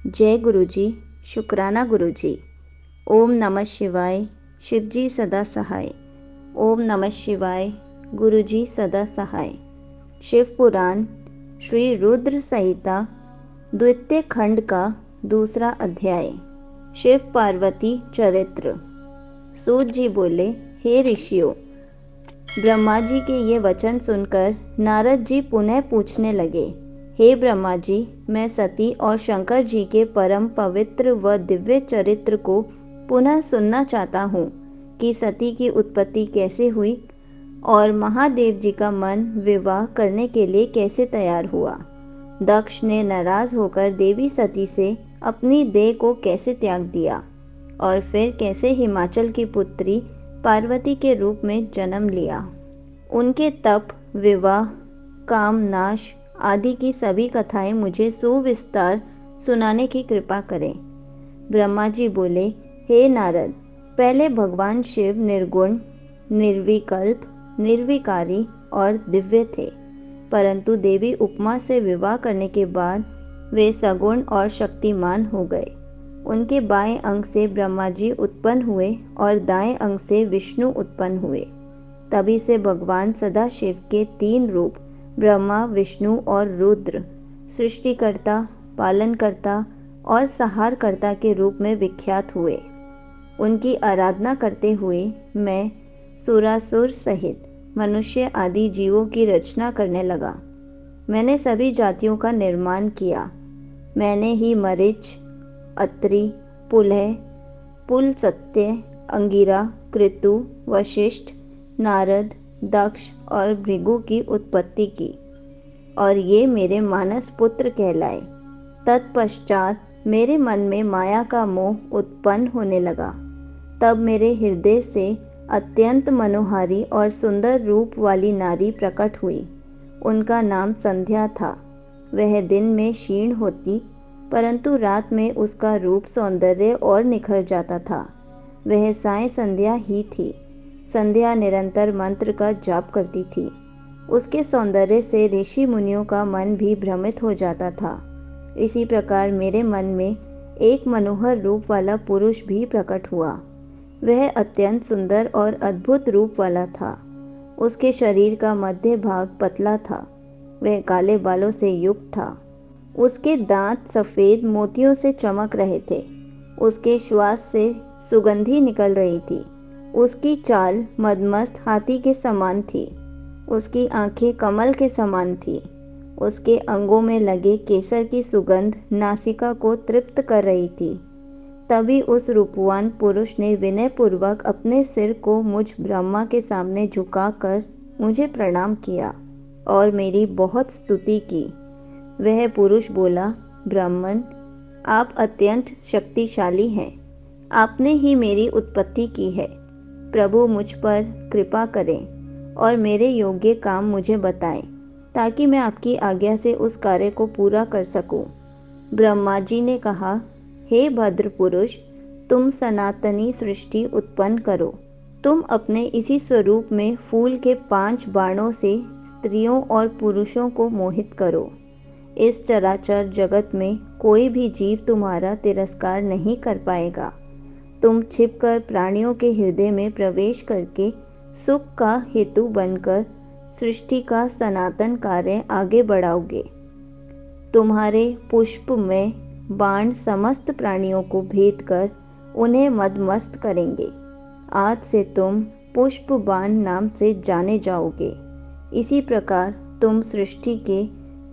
जय गुरु जी। शुक्राना गुरु जी। ओम नमः शिवाय। शिव जी सदा सहाय। ओम नमः शिवाय। गुरु जी सदा सहाय। शिव पुराण श्री रुद्र संहिता द्वितीय खंड का दूसरा अध्याय। शिव पार्वती चरित्र। सूत जी बोले, हे ऋषियों, ब्रह्मा जी के ये वचन सुनकर नारद जी पुनः पूछने लगे, हे ब्रह्मा जी, मैं सती और शंकर जी के परम पवित्र व दिव्य चरित्र को पुनः सुनना चाहता हूँ कि सती की उत्पत्ति कैसे हुई और महादेव जी का मन विवाह करने के लिए कैसे तैयार हुआ। दक्ष ने नाराज होकर देवी सती से अपनी देह को कैसे त्याग दिया और फिर कैसे हिमाचल की पुत्री पार्वती के रूप में जन्म लिया। उनके तप, विवाह, काम नाश आदि की सभी कथाएं मुझे सुविस्तार सुनाने की कृपा करें। ब्रह्मा जी बोले, हे नारद, पहले भगवान शिव निर्गुण, निर्विकल्प, निर्विकारी और दिव्य थे, परंतु देवी उपमा से विवाह करने के बाद वे सगुण और शक्तिमान हो गए। उनके बाएं अंग से ब्रह्मा जी उत्पन्न हुए और दाएं अंग से विष्णु उत्पन्न हुए। तभी से भगवान सदाशिव के 3 रूप ब्रह्मा, विष्णु और रुद्र सृष्टिकर्ता, पालनकर्ता और संहारकर्ता के रूप में विख्यात हुए। उनकी आराधना करते हुए मैं सुरासुर सहित मनुष्य आदि जीवों की रचना करने लगा। मैंने सभी जातियों का निर्माण किया। मैंने ही मरीच, अत्रि, पुलह, पुलस्त्य, अंगिरा, कृतु, वशिष्ठ, नारद, दक्ष और भृगु की उत्पत्ति की और ये मेरे मानस पुत्र कहलाए। तत्पश्चात मेरे मन में माया का मोह उत्पन्न होने लगा। तब मेरे हृदय से अत्यंत मनोहारी और सुंदर रूप वाली नारी प्रकट हुई। उनका नाम संध्या था। वह दिन में क्षीण होती, परंतु रात में उसका रूप सौंदर्य और निखर जाता था। वह साय संध्या ही थी। संध्या निरंतर मंत्र का जाप करती थी। उसके सौंदर्य से ऋषि मुनियों का मन भी भ्रमित हो जाता था। इसी प्रकार मेरे मन में एक मनोहर रूप वाला पुरुष भी प्रकट हुआ। वह अत्यंत सुंदर और अद्भुत रूप वाला था। उसके शरीर का मध्य भाग पतला था। वह काले बालों से युक्त था। उसके दांत सफ़ेद मोतियों से चमक रहे थे। उसके श्वास से सुगंधी निकल रही थी। उसकी चाल मदमस्त हाथी के समान थी। उसकी आंखें कमल के समान थी। उसके अंगों में लगे केसर की सुगंध नासिका को तृप्त कर रही थी। तभी उस रूपवान पुरुष ने विनयपूर्वक अपने सिर को मुझ ब्रह्मा के सामने झुकाकर मुझे प्रणाम किया और मेरी बहुत स्तुति की। वह पुरुष बोला, ब्राह्मण, आप अत्यंत शक्तिशाली हैं। आपने ही मेरी उत्पत्ति की है। प्रभु मुझ पर कृपा करें और मेरे योग्य काम मुझे बताएं, ताकि मैं आपकी आज्ञा से उस कार्य को पूरा कर सकूं। ब्रह्मा जी ने कहा, हे भद्र पुरुष, तुम सनातनी सृष्टि उत्पन्न करो। तुम अपने इसी स्वरूप में फूल के 5 बाणों से स्त्रियों और पुरुषों को मोहित करो। इस चराचर जगत में कोई भी जीव तुम्हारा तिरस्कार नहीं कर पाएगा। तुम छिपकर प्राणियों के हृदय में प्रवेश करके सुख का हेतु बनकर सृष्टि का सनातन कार्य आगे बढ़ाओगे। तुम्हारे पुष्प में बाण समस्त प्राणियों को भेद कर उन्हें मदमस्त करेंगे। आज से तुम पुष्प बाण नाम से जाने जाओगे। इसी प्रकार तुम सृष्टि के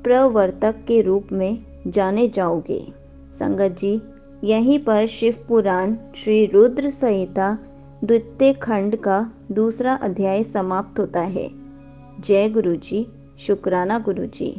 प्रवर्तक के रूप में जाने जाओगे। संगत जी, यहीं पर शिव पुराण श्री रुद्र संहिता द्वितीय खंड का दूसरा अध्याय समाप्त होता है। जय गुरु जी। शुक्राना गुरु जी।